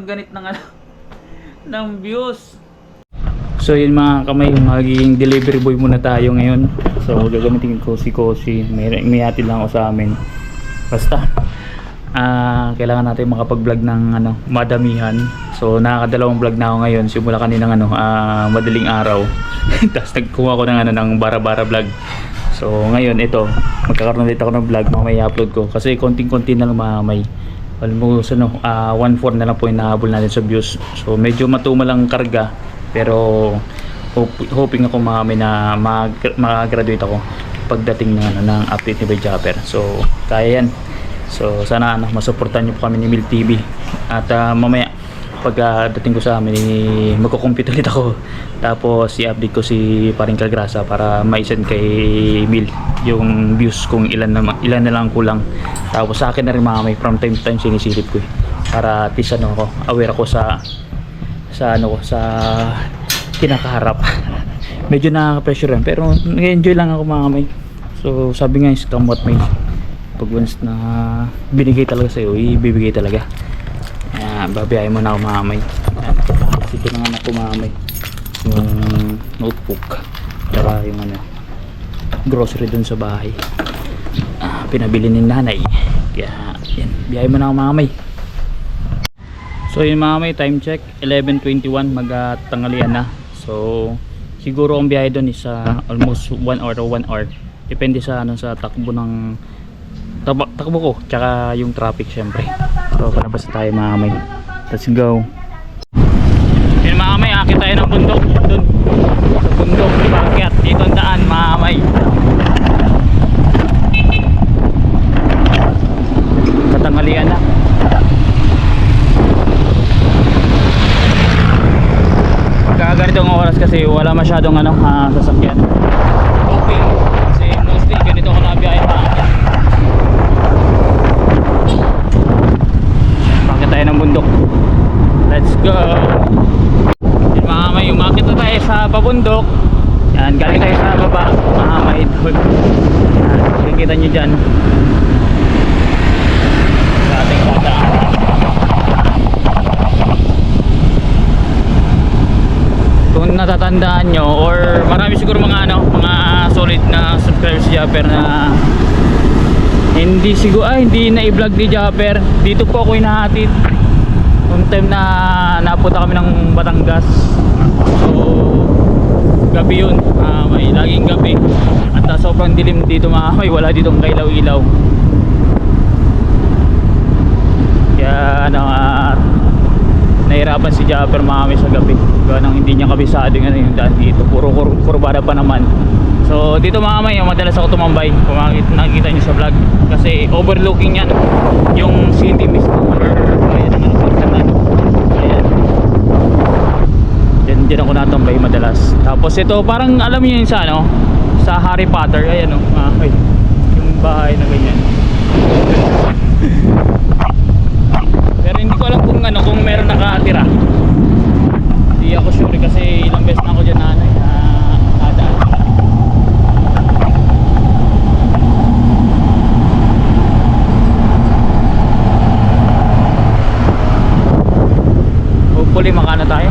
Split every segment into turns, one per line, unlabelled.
Ganit ng ng views. So yun mga kamay, magiging delivery boy muna tayo ngayon. So gagamitin ko si Koshi. May hatid lang ako sa amin. Basta kailangan natin makapag-vlog ng madamihan. So nakakadalawang vlog na ako ngayon simula kaninang madaling araw. Tapos nagkuha ko ng ng bara-bara vlog. So ngayon ito, magkakaroon ulit ako ng vlog, mamaya i-upload ko kasi konting-konti na lang mamay. Almost 1/4 na lang po yung nahabol natin sa views. So medyo matumal lang karga, pero hoping ako mamay na mag-graduate ako pagdating ng update ni Bay Japper. So kaya yan. So sana masuportahan niyo po kami ni Mil TV. At mamaya pagdating ko sa amin, magko-compute ulit ako. Tapos i-update ko si Paring Calgrasa para ma-send kay Mil yung views kung ilan na lang kulang. Tapos sa akin na rin mamay, from time to time sinisilip ko para at least ako, aware ako sa kinakaharap. Medyo nakaka-pressure yan, pero nag-enjoy lang ako mamay. So sabi nga is come what may, pag once na binigay talaga sa'yo, ibibigay talaga. Babiyahin mo na ako mamay. Ito na nga ako mamay, yung notebook para yung grocery dun sa bahay, pinabili ni nanay. Kaya yan, biyahin mo na ako mamay. So yun mamay, time check 11:21, magtanghalian na. So siguro ang biyahe dun is almost 1 hour o 1 hour, depende sa sa takbo ng takbo ko tsaka yung traffic syempre. So palabas na tayo mamay, let's go. Yun mamay, akit tayo ng bundok dun sa bundok, bakit dito ang daan mamay. Katanghalian na. Pagka ganitong oras kasi wala masyadong sasakyan. Okay, kasi mostly ganito ko nabiyahe mamay. Bakit tayo ng bundok, let's go. Yan mamay, umakit na tayo sa pabundok. Yan, galing tayo sa baba mamay. Yan, makikita nyo dyan sa ating dadaan. Kung natatandaan nyo, or marami siguro mga solid na subscribers si Japper na hindi na i-vlog ni Japper. Dito po ako hinahatid noong time na napunta kami ng Batangas. So gabi yun, may laging gabi at sobrang dilim dito may wala ditong kailaw-ilaw. Kaya nahirapan si Japper mamay sa gabi. Kaya hindi niya kabisado yung daan dito, puro kurbada pa naman. So dito mamay, madalas ako tumambay kung nakikita nyo sa vlog, kasi overlooking yan yung city mismo. Ayan, dyan ako natambay madalas. Tapos ito parang alam niyo yun sa Harry Potter. Ayan yung bahay na ganyan. Pero hindi ko alam kung meron nakatira. Hindi ako sure kasi ilang beses na ako dyan nadaan. Hopefully makana tayo.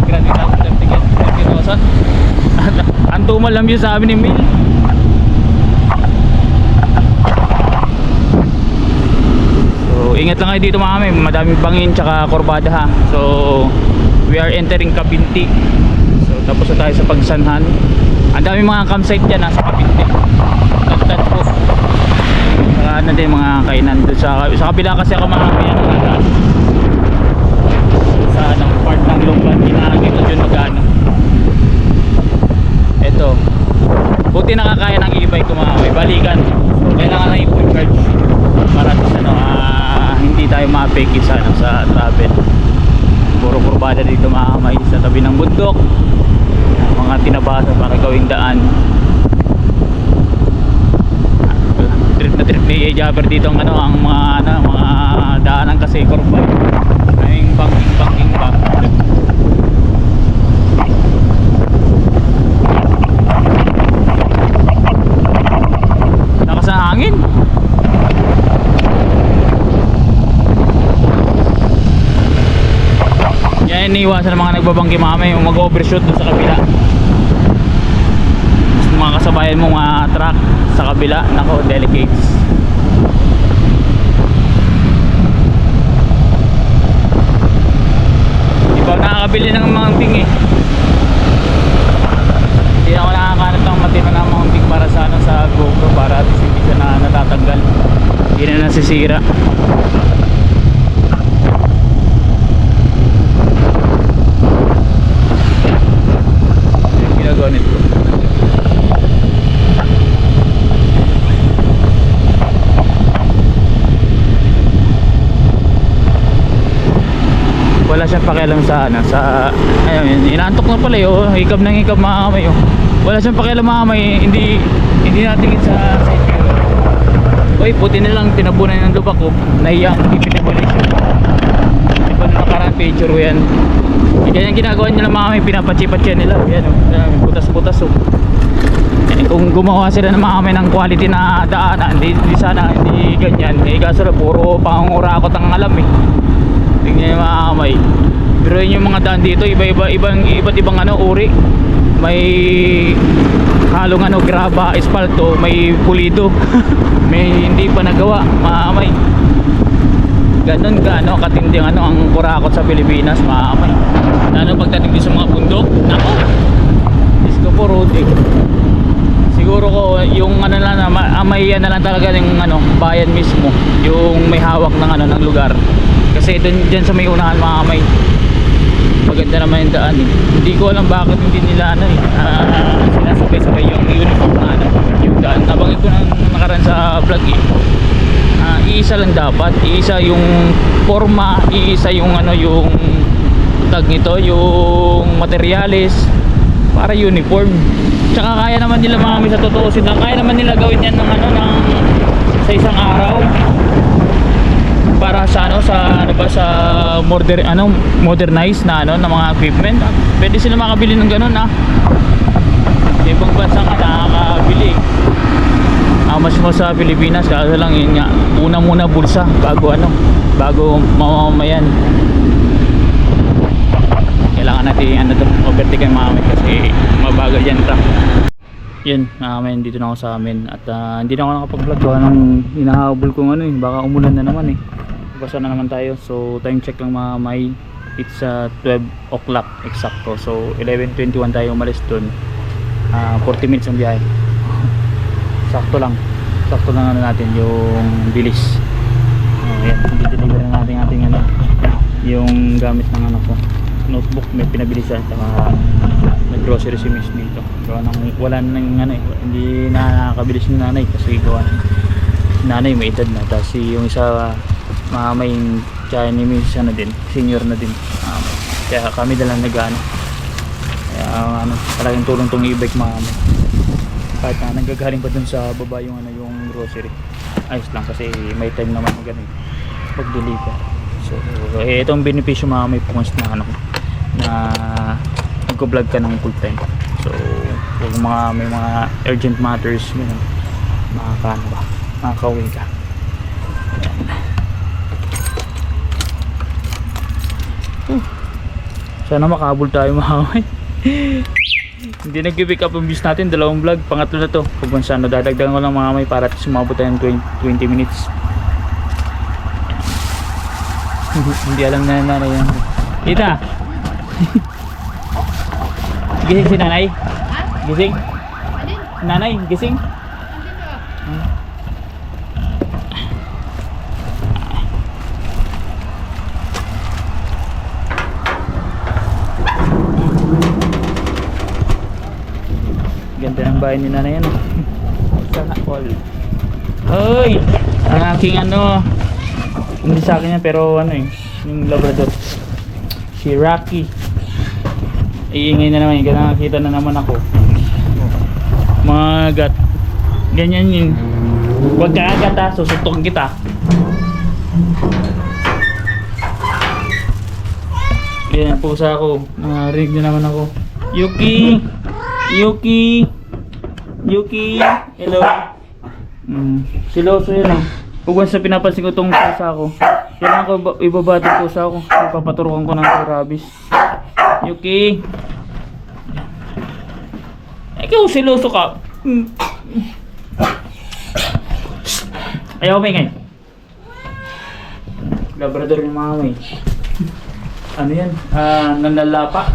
Graduate ako 30,000. Ang tumal lang yun sa amin ni Mil. So ingat lang kayo dito mga kami, madaming bangin tsaka kurbada ha. So we are entering Kabinti. So tapos na tayo sa Pagsanhan. Ang daming mga campsite dyan sa Kabinti. Tagtad po. Saka din mga kainan doon sa kabila kasi ako mga kami sa part ng Lungban, kinakakita dyan magano. Eto, buti nakakaya ng e-bike ko mga may balikan. So kailangan na i-full charge para hindi tayo ma-apeki sa travel. Puro kurbada dito mga sa tabi ng bundok, mga tinabasa para gawing daan. Trip na trip ni Japper dito ang mga daanan kasi kurbay. Ay banking pa. Lakas ng hangin. Yan iniiwasan ng mga nagbabangke mamay yung mag-overshoot doon sa kabila. Mga kasabayan mong truck sa kabila, nako, delicates. Di ba nakakabili ng mounting eh. Hindi ako nakakahanap ng matino ng mounting para sa ano, sa GoPro, para at least hindi siya na natatanggal, hindi na nasisira. Yung ginagawa nito. Wala siyang pakialam sa ano, sa ayun, inaantok na pala yun, hikab ng hikab mga kamay oh. Wala siyang pakialam mga kamay, hindi natingin sa side mirror. Oy, puti na lang tinabunan ng lubak ko, nahiya ang ipinibalisyon. Diba na nakaraan picture ko yan. Ganyan ginagawa nila mga kamay, pinapachipat yan nila. Yan oh, butas-butas oh. Kung gumawa sila ng mga kamay ng quality na daanan, hindi sana, hindi ganyan. Eh kaso na puro pangungurakot ang alam eh. Tingnan yung mga kamay. Pero yun yung mga daan dito, iba't ibang ano, uri. May halong ano, graba, espalto, may pulido. May hindi pa nagawa, mga kamay. Ganon gaano katindi ano ang kurakot sa Pilipinas, mga kamay. Ano pagdating din sa mga bundok, nako, disco po road eh. Siguro ko yung ano lang na may ano lang talaga yung ano, bayan mismo, yung may hawak ng ano, ng lugar. Kasi dyan sa may unahan mga kamay, maganda naman yung daan eh. Hindi ko alam bakit hindi nila ano eh, sinasabay-sabay yung uniform na ano, yung daan. Nabanggit ko nang nakaraan sa vlog eh, iisa lang dapat, iisa yung forma, iisa yung ano, yung tag nito, yung materyales para uniform. Tsaka kaya naman nila mga kamay, sa totoo sila, kaya naman nila gawin yan ng ano, ng sa isang araw. Para sa ano, sa ano ba, sa modernized na ano, na mga equipment. Pwede sila makabili ng ganun ibang bansa nga nakakabili. Mas mo sa Pilipinas, kaso lang yun nga, una muna bulsa bago ano, bago mamamayan. Kailangan natin ano to, overtake mga kamay kasi mabagal yan truck. Yun, dito na ako sa amin at hindi na ako nakapag-vlog gawa ng hinahabol kong ano eh, baka umulan na naman eh, basa na naman tayo. So time check lang mga may, it's 12 o'clock eksakto. So 11:21 tayo umalis dun, 40 minutes ang biyahe. sakto lang ano natin yung bilis. Ayan, i-deliver na natin ating ano, yung gamit ng ano ko, notebook, may pinabilisan, saka nag-grocery si miss dito. Gawa nang wala nang ano eh, hindi na nakakabilis ni nanay kasi gawa ng nanay may edad na, tapos yung isa mamay tsaka ni miss ano din, senior na din. Kaya kami dalang nag-ano, kaya ano, talagang tulong tong e-bike mamay. Kahit na nanggagaling pa dun sa baba yung ano, yung grocery, ayos lang kasi may time naman mag ano, pag-deliver. So itong benepisyo mga may once na ano, na nagko-vlog ka ng full time. So kung may mga urgent matters yun, makakaano ba, makakauwi ka. Sana makahabol tayo mga kamay. Hindi nag-pick up yung views natin, dalawang vlog, pangatlo na to. Kung saan, dadagdagan ko lang mga kamay para sumabot tayo ng 20 minutes. Hindi alam na nanay yan. Ita! Gising si nanay? Gising? Nanay, gising? Ganda ng bahay ni nanay yan. Sana all. Hoy! Ang aking ano, hindi sa akin yan pero ano eh, yung Labrador, si Rocky. Iingay na naman, nakakita na naman ako. Mga gat, ganyan yun. Huwag ka agat ha, susutukin kita. Yan, pusa ako, narinig na naman ako. Yuki! Yuki! Yuki! Hello! Siloso yun oh. Huwag sa pinapansin ko itong pusa ko. Kailangan ko ibabati ko sa ako. Ipapaturukan ko ng rabies. Yuki. Ikaw siloso ka. Ayaw may Labrador yung mga ano yan? Nanlalapa.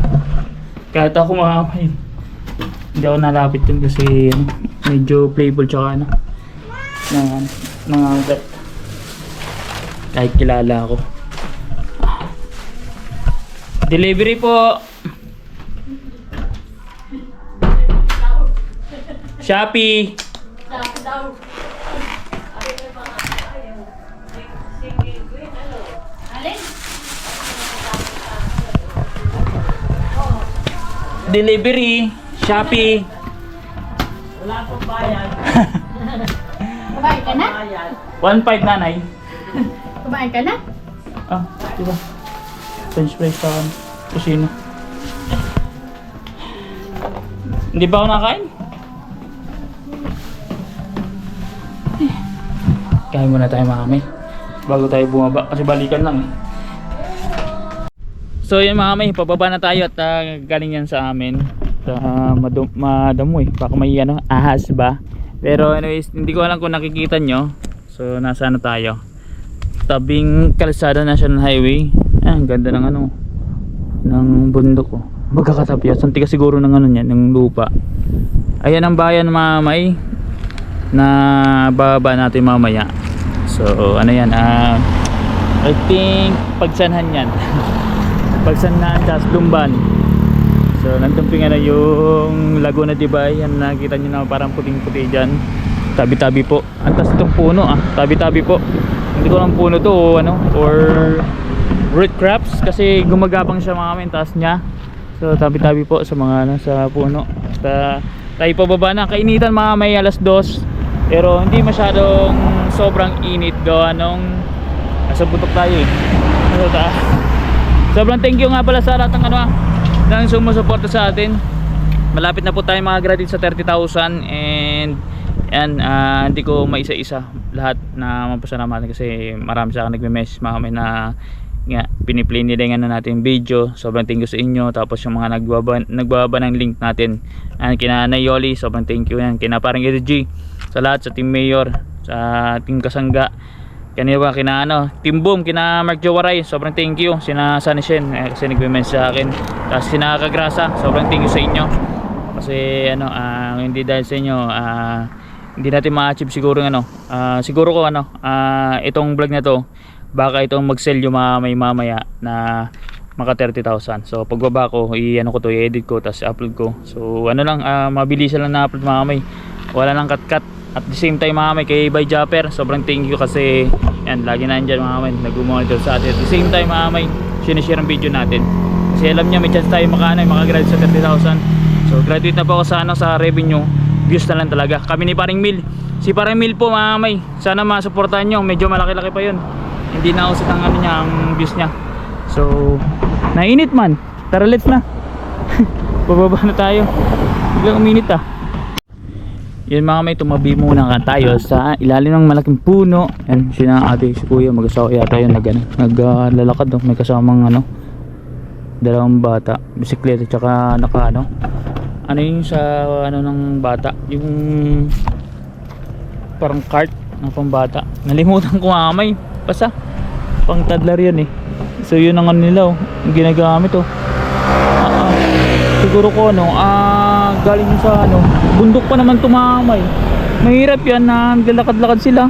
Kahit ako mamay. Hindi ako nalapit yun kasi medyo playful tsaka nangangat. Kahit kilala ako. Delivery po. Shopee. Delivery. Shopee.
Wala pong bayad.
Kumain ka na?
1.5 nanay.
Kumain ka na?
Ah, diba? French fries sa kusina. Hindi ba ako nakain? Kain muna tayo mga kamay. Bago tayo bumaba kasi balikan lang. So yun mga kamay, pababa na tayo at galing yan sa amin. Sa madamoy. Baka may ahas ba? Pero anyways, hindi ko alam kung nakikita nyo. So nasa tayo? Tabing Kalsada National Highway. Ang ganda ng ng bundok ko. Magkakatabi. Santi ka siguro ng niyan, ng lupa. Ayan ang bayan mamay na bababa natin mamaya. So ano yan, I think Pagsanhan yan. Pagsanhan tas Lumban. So nandun yung Laguna de Bay. Yan, nakita nyo na parang puting-puti dyan. Tabi-tabi po. Antas itong puno tabi-tabi po. Hindi ko lang puno to or root crops kasi gumagapang siya mga taas niya. So tabi-tabi po sa mga sa puno. Tayo pababa na. Kainitan mga may 2:00. Pero hindi masyadong sobrang init gawa nung nasa butok tayo Sobrang thank you nga pala sa lahat ng ng sumusuporta sa atin. Malapit na po tayo graduate sa 30,000 and yan, hindi ko maisa-isa lahat na mapasalamatan kasi marami sa akin nagme-message mga na piniplay nila yung natin video. Sobrang thank you sa inyo. Tapos yung mga nagbababa ng link natin kina Nayoli, sobrang thank you yan. Kina parang EDG, sa lahat, sa Team Mayor, sa Team Kasangga, kanina ba kina Team Boom, kina Mark Jawaray, sobrang thank you. Sina Sunny Shen kasi nagme-message sa akin. Tapos sina Kagrasa, sobrang thank you sa inyo kasi hindi dahil sa inyo hindi natin ma-achieve siguro siguro ko itong vlog na to baka itong mag-sell yung may mamaya na maka 30,000. So pagbaba ko ko to, i-edit ko tapos upload ko. So mabilisan lang na upload mamay. Wala nang cut. At the same time mamay kay Bay Japper, sobrang thank you kasi yan lagi na nandiyan mamay, nag-monitor sa atin. At the same time mamay, sinishare ang video natin. Kasi alam niya may chance tayo makagraduate sa 30,000. So graduate na po ako sa revenue. Views na lang talaga. Kami ni Paring Mil. Si Paring Mil po mamay, sana masuportahan nyo. Medyo malaki-laki pa yun. Hindi na usat ang ang views niya. So nainit man. Tara let's na. Bababa na tayo. Biglang uminit Yun mga may, tumabi muna tayo sa ilalim ng malaking puno. Yan, sina ate si kuya mag-asawa yata yun naglalakad may kasamang dalawang bata, bisikleta tsaka yung sa ng bata, yung parang cart ng pambata. Nalimutan ko mamay, basta pang toddler yan so yun ang nila yung ginagamit siguro ko galing sa bundok pa naman tumamay. Mahirap yan na naglalakad-lakad sila.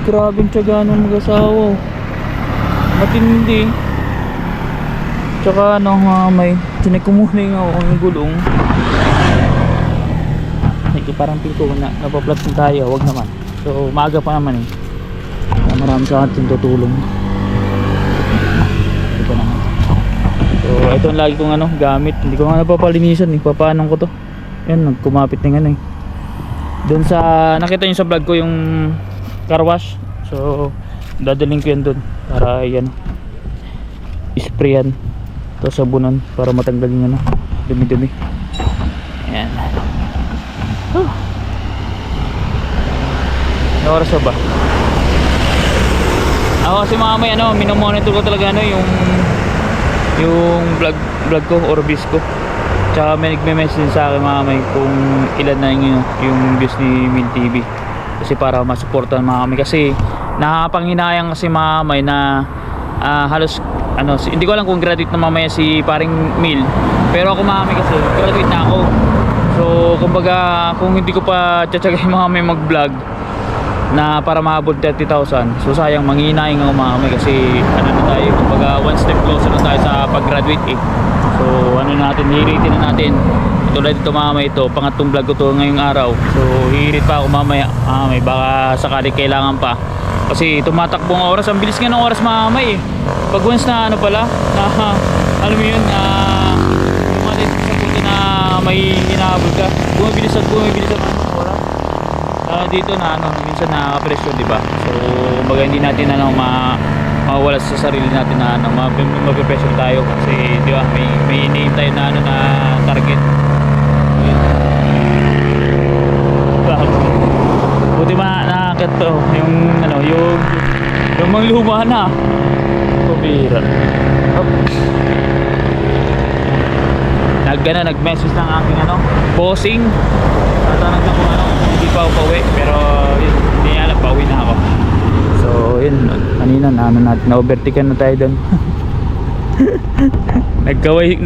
Grabe yung tiyaga ng mag-asawa. Matindi. Tsaka may tinig ko muna yung gulong. Parang pinto na napaplat tayo, wag naman. So maaga pa naman marami sa atin tutulong. Ito naman. So ito ang lagi kong gamit. Hindi ko nga napapalinisan papaanong ko to. Yan, nagkumapit ng doon sa nakita nyo sa vlog ko yung car wash. So dadaling ko yan doon para isprayan to sabunan para matanggal yung dumi-dumi. Ayan. Ano oras ba? Ako kasi mga may ano, minomonitor ko talaga ano yung vlog ko or views ko. Tsaka may nagme-message sa akin mga may kung ilan na yung views ni Mil TV. Kasi para masuportahan mga may, kasi nakapanghinayang kasi mga may na halos ano, hindi ko alam kung graduate na mamaya si paring Mil, pero ako mga may kasi graduate na ako. So kumbaga kung hindi ko pa tsatsagay mga may mag vlog na para maabot 30,000, so sayang, manghinayang ako mga may, kasi ano na tayo, kumbaga one step closer na tayo sa pag-graduate eh. So ano natin, hiritin na natin. Tulad dito mamaya, ito pangatlong vlog ko to ngayong araw. So hirit pa ako mamaya, may baka sakali kailangan pa, kasi tumatakbo ang oras, ang bilis nga ng oras mamaya eh. Pag once na ano pala na alam mo yun, dumating sa punto na may hinahabol ka, bumibilis ang oras. Dito na ano, minsan nakaka-pressure, di ba? So kumbaga hindi natin ano mawawala sa sarili natin na ano, mape-pressure tayo kasi di ba may ini tayo na ano na target. Buti ba nakakit to yung ano, yung mga luma na pabira. Nag-message ng aking ano, bossing. Tatanong na kung ano, hindi pa ako pauwi, pero yun, hindi niya alam, pauwi na ako. So yun, kanina na ano natin, na-overtaken na tayo doon.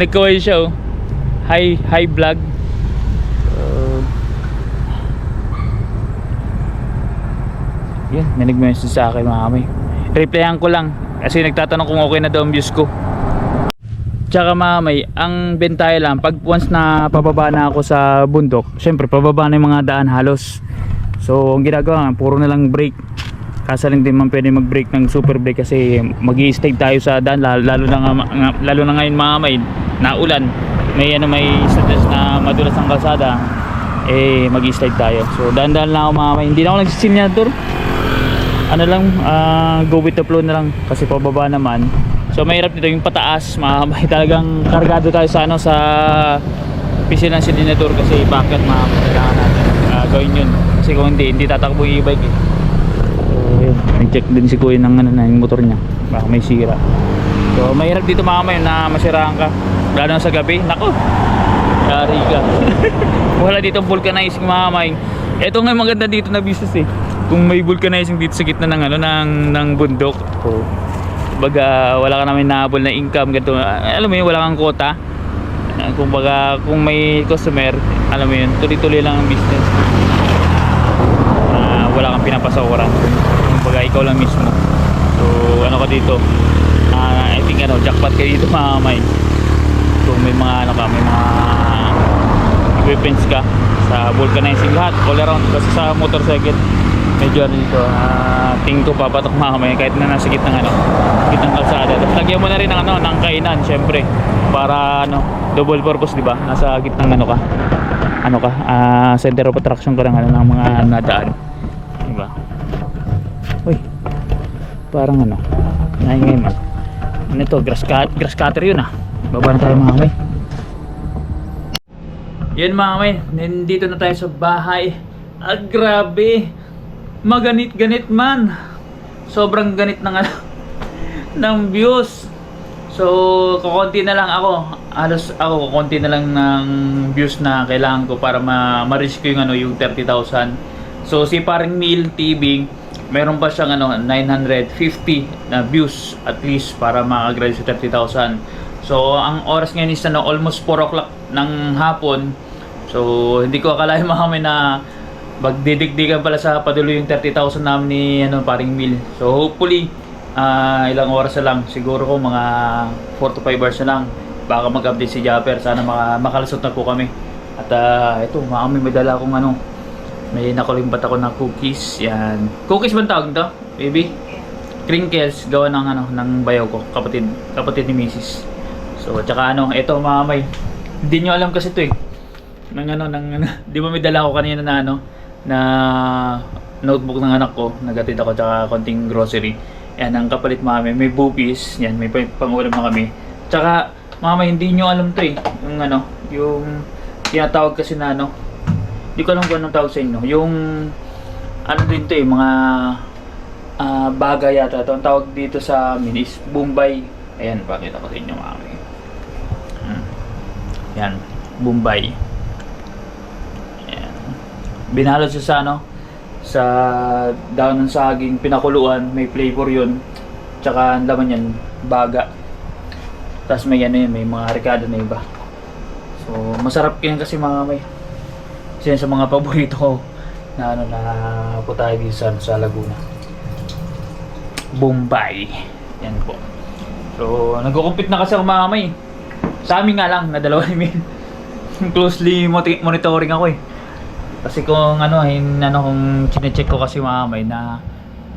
nagkaway siya oh. Hi vlog. Yan, may nag-message sa akin mga kamay. Replyan ko lang kasi nagtatanong kung okay na daw ang views ko. Tsaka mamay, ang bentahe lang, pag once na pababa na ako sa bundok, syempre pababa na yung mga daan halos. So ang ginagawa, puro na lang brake. Kasaling din man pwede mag-brake ng super brake kasi mag-i-stay tayo sa daan, lalo na ngayon mamay, naulan. May status na madulas ang kalsada, eh mag-i-stay tayo. So dahan-dahan lang ako mamay, hindi na ako nagsisinyator. Ano lang, go with the flow na lang kasi pababa naman. So mahirap dito yung pataas, may talagang kargado tayo sa ano, sa pisil ng silinator kasi bakit kailangan natin gawin yun kasi kung hindi tatakbo yung e-bike eh. So yun, nag-check din si kuya ng ano, na yung motor niya, baka may sira. So mahirap dito mamay na masiraan ka, lalo na sa gabi, nako yari ka. Wala dito vulcanizing mamay. Ito nga maganda dito na business eh, kung may vulcanizing dito sa gitna ng ano, ng bundok. So baga wala ka namin nahabol na income ganito, alam mo yun, wala kang quota. Kumbaga kung may customer, alam mo yun, tuloy-tuloy lang ang business. Wala kang pinapasawaran, kumbaga ikaw lang mismo. So ano ka dito, I think ano, jackpot ka dito mamay. Kung may mga ano ka, may mga equipments ka sa vulcanizing, lahat all around. Kasi sa motorcycle medyo ano dito, tingin ko papatok mamaya kahit na nasa gitnang ano, gitnang kalsada. Tapos lagyan mo na rin ng ano, ng kainan syempre para ano, double purpose, di ba? Nasa gitnang ano ka, center of attraction ka ng ano, ng mga nadaan, di ba? Uy, parang ano, naingay man. Ano to, grass cutter yun ah. Baba na tayo mga kamay. Yan mga kamay, nandito na tayo sa bahay. Grabe, maganit-ganit man, sobrang ganit ng ano, ng views. So kukunti na lang ako, halos ako kukunti na lang ng views na kailangan ko para ma-reach ko yung ano, yung 30,000. So si paring Mil TV, meron pa siyang ano, 950 na views at least para makagraduate sa 30,000. So ang oras ngayon is ano, almost 4 o'clock ng hapon. So hindi ko akalain mga na magdidikdikan pala sa paduloy yung 30,000 namin ni ano, paring Mil. So hopefully ilang oras na lang, siguro ko mga 4 to 5 hours na lang, baka mag-update si Japper. Sana makalusot na po kami. At ito mga kami, may dala akong ano, may nakulimbat ako ng cookies. Yan, cookies ba tawag nito baby? Crinkles, gawa ng ano, ng bayaw ko, kapatid ni Mrs. So tsaka ano, ito mga may, hindi nyo alam kasi ito eh, di ba may dala ako kanina na ano, na notebook ng anak ko, nagatid ako, tsaka konting grocery. Yan, ang kapalit mami, may boobies, yan, may pangulam na kami. Tsaka mama, hindi nyo alam to eh, yung ano, yung tinatawag kasi na ano, hindi ko alam kung anong tawag sa inyo, yung ano din to eh, mga Baga yata ito. Ang tawag dito sa amin is Bombay. Ayan, pakita ko sa inyo mga kami. Yan, Bombay. Ayan. Binalot siya sa sa daon ng saging, pinakuluan, may flavor yun. Tsaka ang laman yan, baga. Tapos may may mga ricado na iba. So, masarap yan kasi mga may. Isa yan sa mga paborito ko na na putahe dito sa Laguna. Bombay. Yan po. So, nagko-compete na kasi ako mga may. Sa amin nga lang, na 2,000. Closely monitoring ako eh. Kasi kung kung chine-check ko kasi mga may na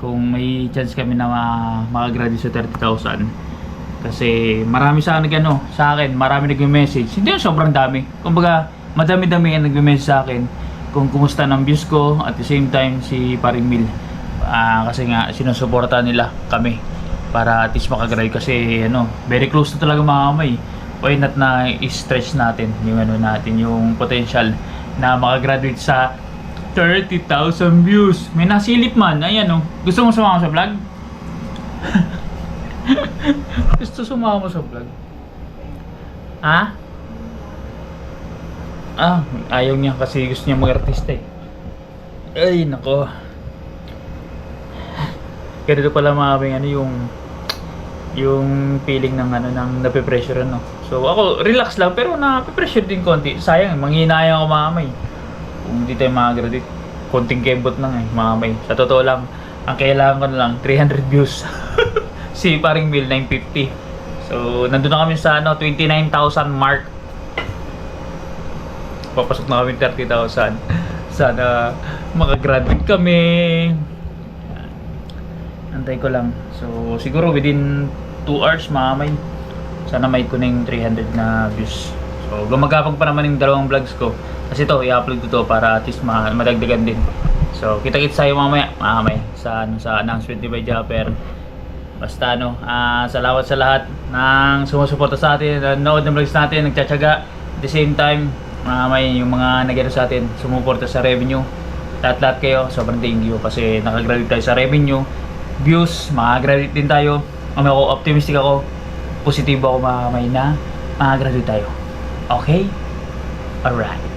kung may chance kami na makagraduate sa 30,000. Kasi marami sa akin, marami nagme-message. Hindi sobrang dami. Kumbaga, madami-dami ang nagme-message sa akin kung kumusta ng views ko, at the same time si Paring Mil. Kasi nga sinusuporta nila kami para at least makagraduate kasi very close na talaga mga kamay. Why not na i-stretch natin yung natin, yung potential na makagraduate sa 30,000 views. May nasilip man. Ayan Gusto mo sumama sa vlog? Gusto sumama sa vlog? Ha? Ayaw niya kasi gusto niya mag-artista eh. Ay, nako. Ganito pala mga yung feeling ng ng nape-pressure So ako relax lang pero nape-pressure din konti. Sayang, manghinayang ako mamay. Kung hindi tayo makagraduate, konting kembot lang mamay. Sa totoo lang, ang kailangan ko na lang 300 views. Si Paring Bill 950. So nandun na kami sa 29,000 mark. Papasok na kami 30,000. Sana makagraduate kami. Antay ko lang. So siguro within 2 hours mamay. Sana may ko na yung 300 na views. So gumagapag pa naman yung 2 vlogs ko. Kasi to i-upload ko to para at least madagdagan din. So kita-kits tayo mamaya sa announcement ni Bay Japper. Basta salamat sa lahat ng sumusuporta sa atin, nanood ng vlogs natin, nagtsatsaga. At the same time, yung mga nag-ano sa atin, sumuporta sa revenue. Lahat kayo, sobrang thank you kasi nakagraduate tayo sa revenue, views, makagraduate din tayo. Optimistic ako, positibo ako na makagraduate tayo. Okay? Alright.